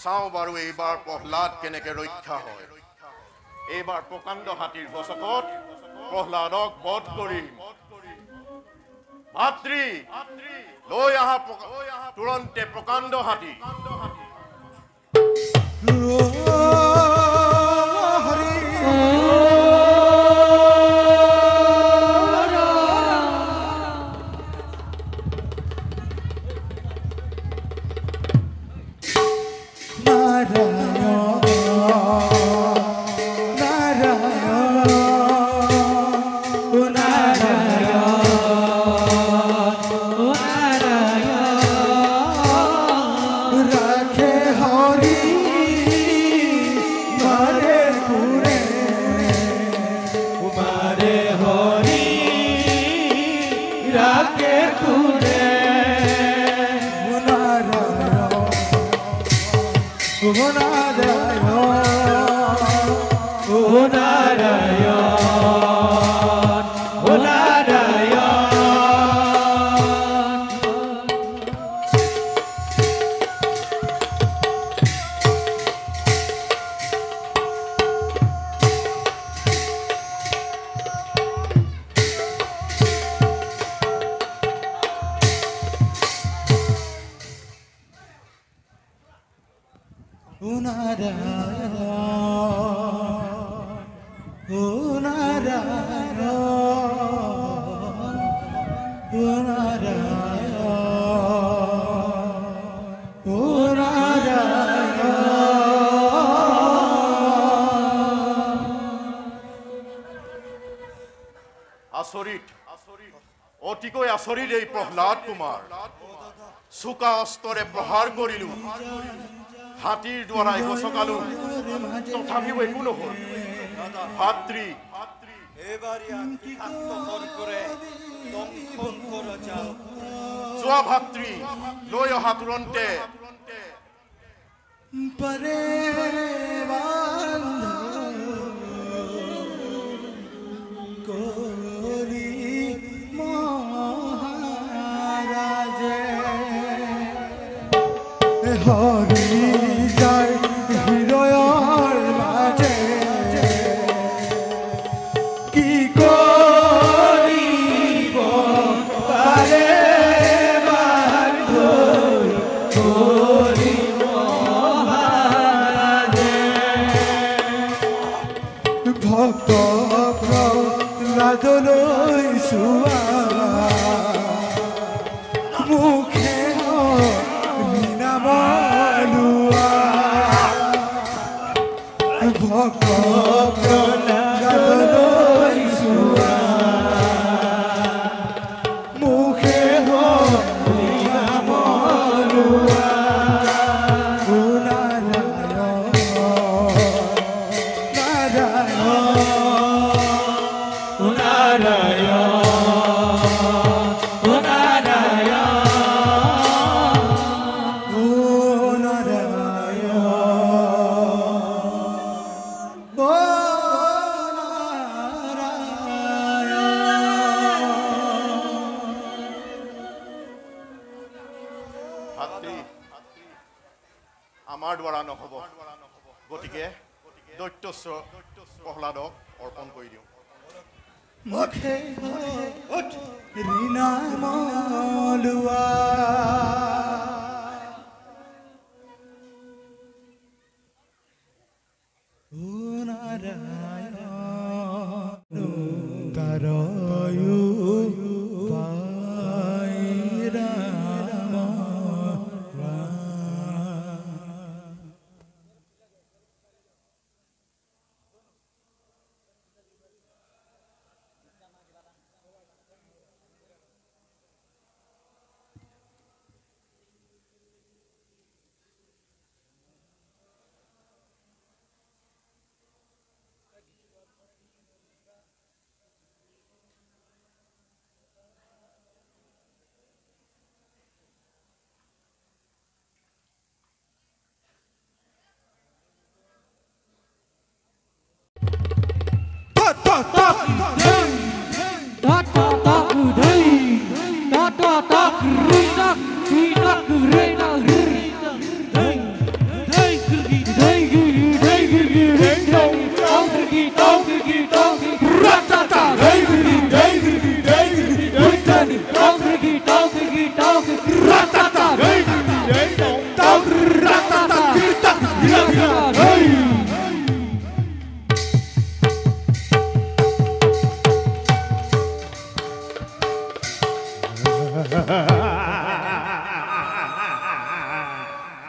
চাওঁ বাৰু এইবাৰ প্ৰহ্লাদ কেনেকে ৰক্ষা হয় এইবাৰ প্ৰকাণ্ড হাতীৰ গছকত প্ৰহ্লাদক বধ কৰিম ভাতৃ লৈ আহা তুৰন্তে প্ৰকাণ্ড হাতী অতিকৈ আচৰিত এই প্ৰহ্লাদ কুমাৰ চোকা অস্ত্ৰে প্ৰহাৰ কৰিলো হাতীৰ দ্বাৰাই গছকালো তথাপিও একো নহল ভাতৃ যোৱা ভাতৃ লৈ অহা তুৰন্তে হৰি যায় হৃদয়ৰ মাজে কি কৰিব পাৰে হৰি মহাৰাজে ভক্ত প্ৰহ্লাদলৈ চোৱা মুখে আমাৰ দ্বাৰা নহব গতিকে দৈত্য প্ৰহ্লাদক অৰ্পণ কৰি দিওঁ মুখে ঋণামলুৱা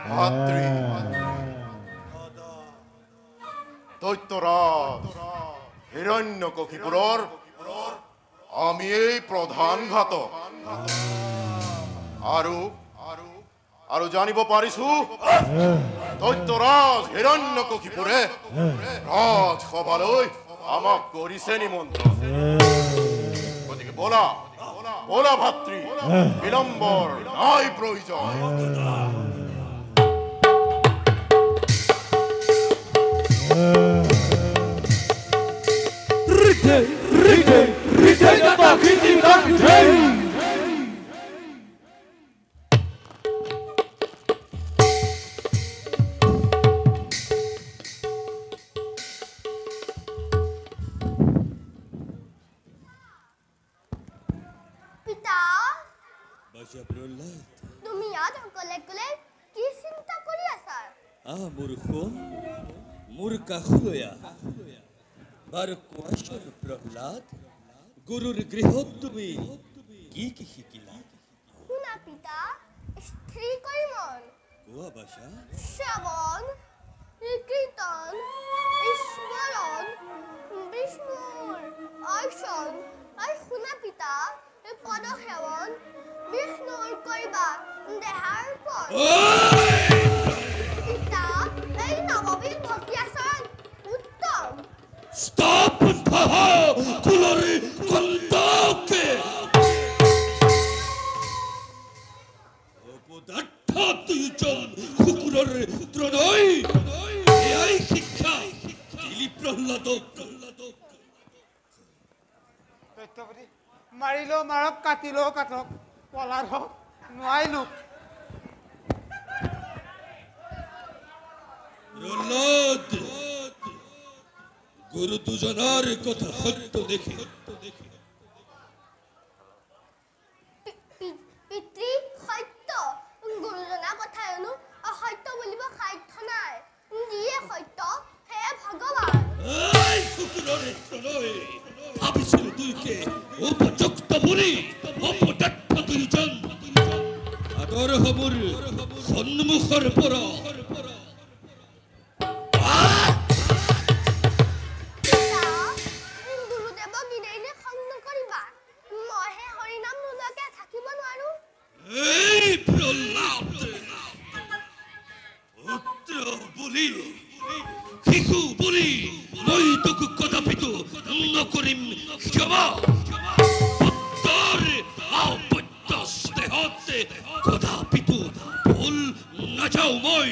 ভাতৃ দৈত্যৰাজ হিৰণ্যকশিপুৰৰ আমি এই প্ৰধান ঘাতক আৰু জানিব পাৰিছো দৈত্যৰাজ হিৰণ্যকশিপুৰে ৰাজসভালৈ আমাক কৰিছে নিমন্ত্ৰণ গতিকে বলা বলা ভাতৃ বিলম্বৰ নাই প্ৰয়োজন পিতা বাজা প্ৰহ্লাদ তুমি ইয়াত অকলে অকলে কি চিন্তা কৰি আছা মূৰ্খ মোৰ কাষলৈ বাৰু কোৱাচোন প্ৰহ্লাদ গুৰুৰ গৃহত তুমি কি কি শিকিলা শুনা পিতা স্ত্ৰী কৰি মন কোৱা বাজা শ্ৰৱণ কীৰ্তন স্মৰণ বিষ্ণুৰ অৰ্চন আৰু শুনা পিতা পদসেৱন বিষ্ণুৰ কৰিবা দেহাৰ ওপৰত পিতা এই নৱবিধ ভক্তি আচৰণ উত্তম Stop paha kulori kondoke Opodatta tujon kukuror tronoi ei শিক্ষা দিলি প্ৰহ্লাদক দৈত্যপতি মাৰিলেও মাৰক কাটিলেও কাটক পলাৰ হওক নোৱাৰিলো প্ৰহ্লাদ গুৰু দুজনাৰ কথা সত্য দেখি পিতৃ সত্য গুৰুজনাৰ কথা হেনো অসত্য বুলিব সাধ্য নাই যিয়ে সত্য সেয়ে ভগৱান এই কুকুৰৰে তলৈ ভাবিছিলো তুইকে উপযুক্ত বুলি অপদাৰ্থ দুইজন আদৰ হবৰ সন্মুখৰ পৰা গুৰুদেৱক ইনেইনে খং নকৰিবা মইহে হৰিনাম নোলোৱাকে থাকিব নোৱাৰো এই প্ৰহ্লাদ পুত্ৰ বুলি শিশু বুলি মই তোক কদাপিতো নকৰিম ক্ষমা পুত্ৰৰ অপত্য স্নেহতে কদাপিতো ভুল নাযাওঁ মই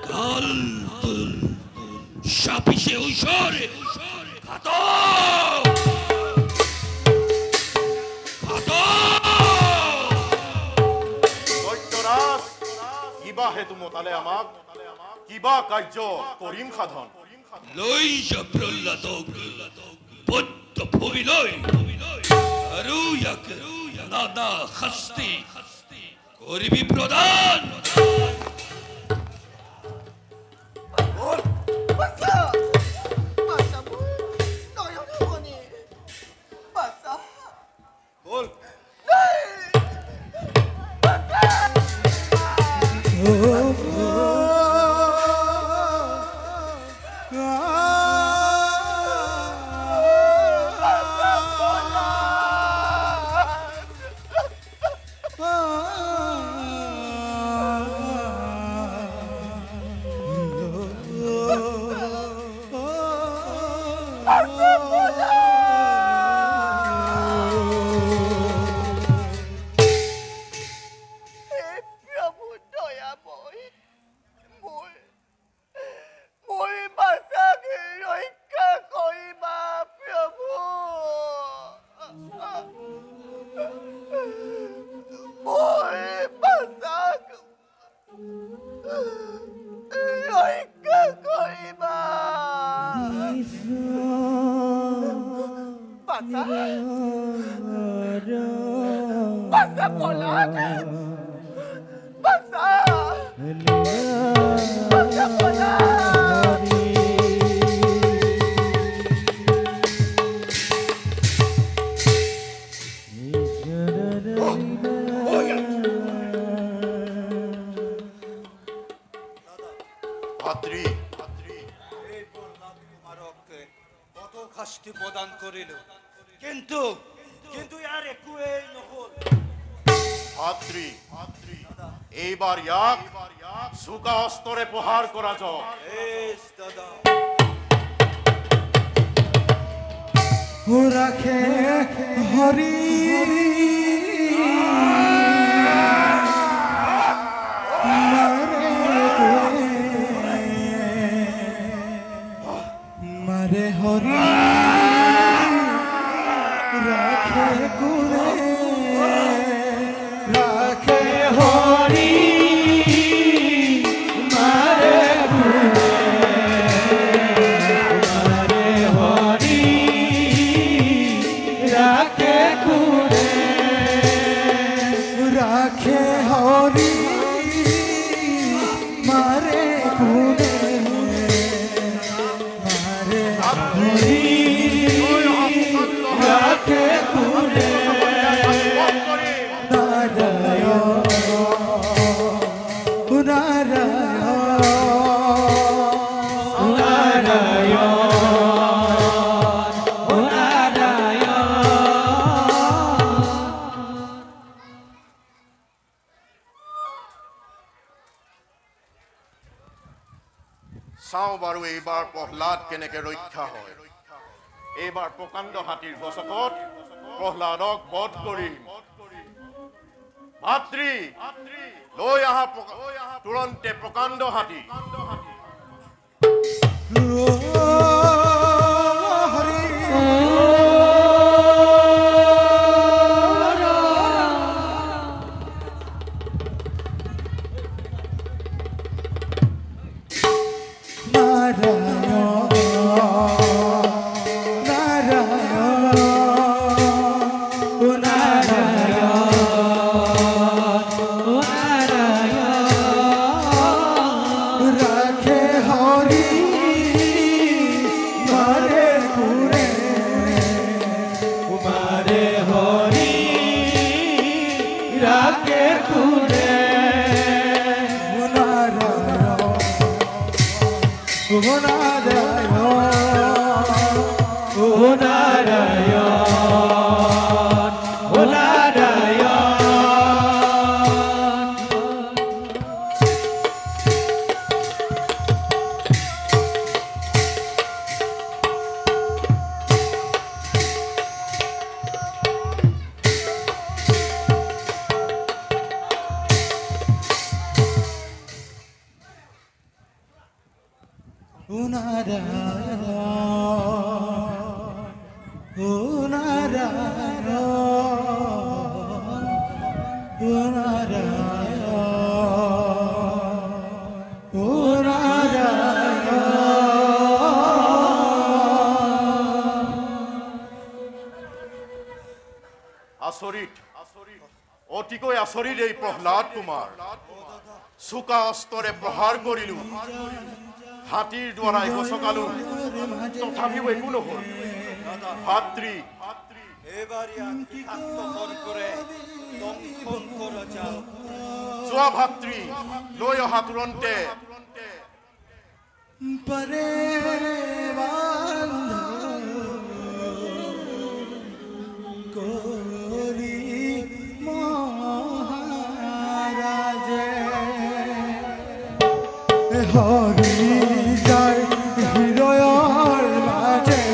কাল চাপিছে ঐশ্বৰে দৈত্যৰাজ কিবা হেতু মতালে আমাক কিবা কাৰ্য কৰিম সাধন লৈ যা প্ৰহ্লাদক বদ্ধ ভূমিলৈ আৰু ইয়াক নানা শাস্তি কৰিবি প্ৰদান ভাতৃ এই প্ৰহ্লাদ কুমাৰকে কত শাস্তি প্ৰদান কৰিল কিন্তু কিন্তু ইয়াৰ একোৱেই নহল ভাতৃ এইবাৰ ইয়াক চোকা অস্ত্ৰৰে প্ৰহাৰ কৰা যাওক বেশ দাদা রাখে হরি মারে হরি রাখে গুরে রাখে হরি মারে গুরে মারে হরি রাখে গুরে রাখে হরি মারে গুরে মারে হরি রাখে গুরে চাওঁ বাৰু এইবাৰ প্ৰহ্লাদ কেনেকে ৰক্ষা হয় এইবাৰ প্ৰকাণ্ড হাতীৰ গছকত প্ৰহ্লাদক বধ কৰিম ভাতৃ লৈ আহা তুৰন্তে প্ৰকাণ্ড হাতী অতিকৈ আচৰিত এই প্ৰহ্লাদ কুমাৰ চোকা অস্ত্ৰৰে প্ৰহাৰ কৰিলো হাতীৰ দ্বাৰাই গছকালো তথাপিও একো নহল ভাতৃ এবাৰ ইয়াক আত্মহন কৰে দংশন কৰা যাও যোৱা ভাতৃ লৈ অহা তুৰন্তে পৰে কৰি মহাৰাজে হৰি যায় হৃদয়ৰ মাঝে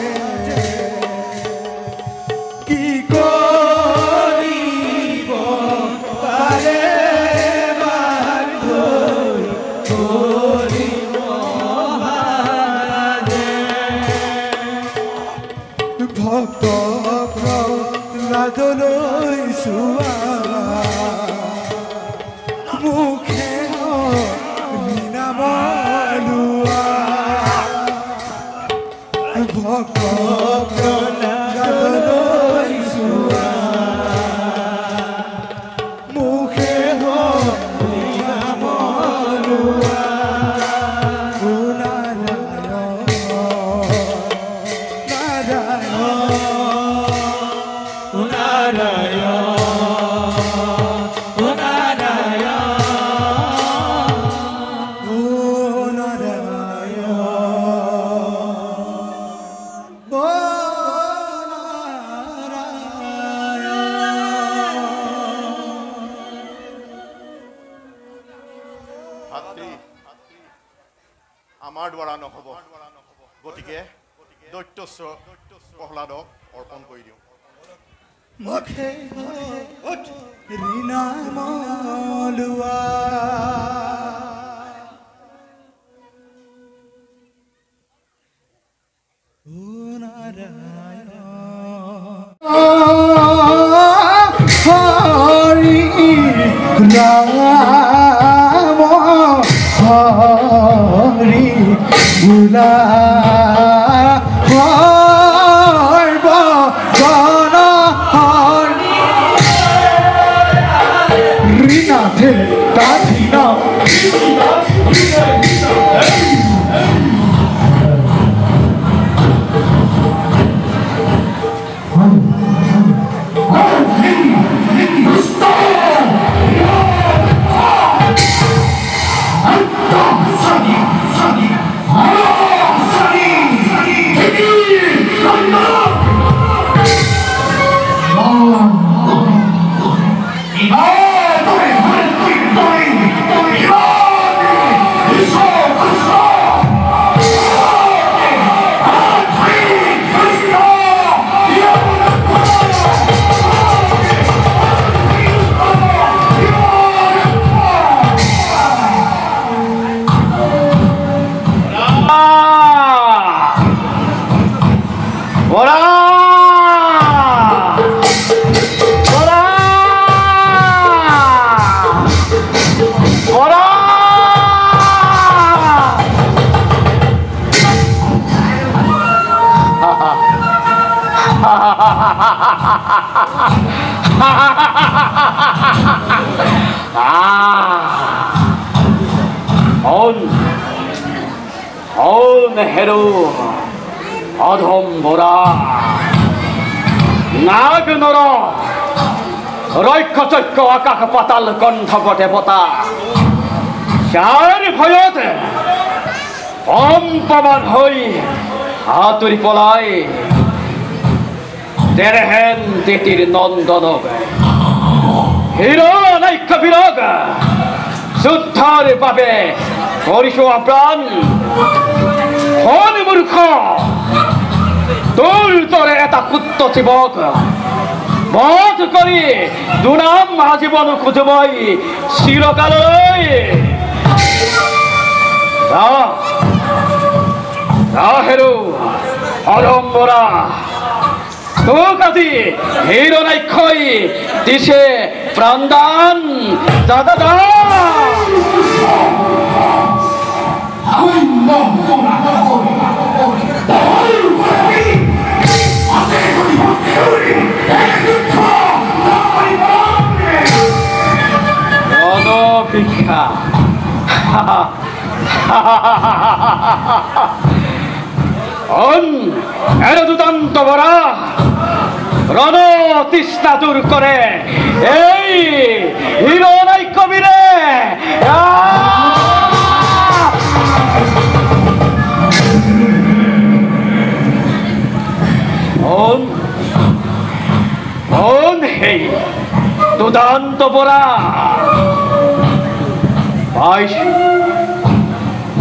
কি কৰিব পাৰে বান্ধ কৰি মহাৰাজে আমাৰ দ্বাৰা নহ'ব গতিকে দৈত্যস্বৰ প্ৰহ্লাদক অৰ্পণ কৰি দিওঁ মুখে ৰীণা মলুৱা হৰি ৰাম হৰি বুলা হেৰু অধম্বৰা নাগ নৰ ৰক্ষচক্য আকাশ পাতাল কণ্ঠক দেৱতা যাৰ ভয়ত অম্পমান হৈ আঁতৰি পলাই তেৰেহেন তেতিৰ নন্দনক হিৰণ্যাক্ষ বীৰক যুদ্ধৰ বাবে কৰিছো আপ্ৰাণ হন মূৰ্খ তোৰ দৰে এটা কুত্ত জীৱক বধ কৰি দুনাম আজীৱন খোজো মই চিৰকাললৈ হেৰু অধম্বৰা তোক আজি হিৰণ্যাক্ষই দিছে প্ৰাণদান দাদা ভিক্ষা এর দুদান্ত বরা রণ তৃষ্ণা দূর করে এই হিরণ্যাক্ষ বীরে হেই দুদান্ত বরা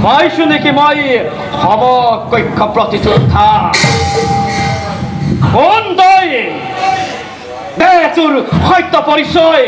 পাইছো নেকি মই সমকক্ষ প্ৰতিযোদ্ধা কোন তই দে তোৰ সত্য পৰিচয়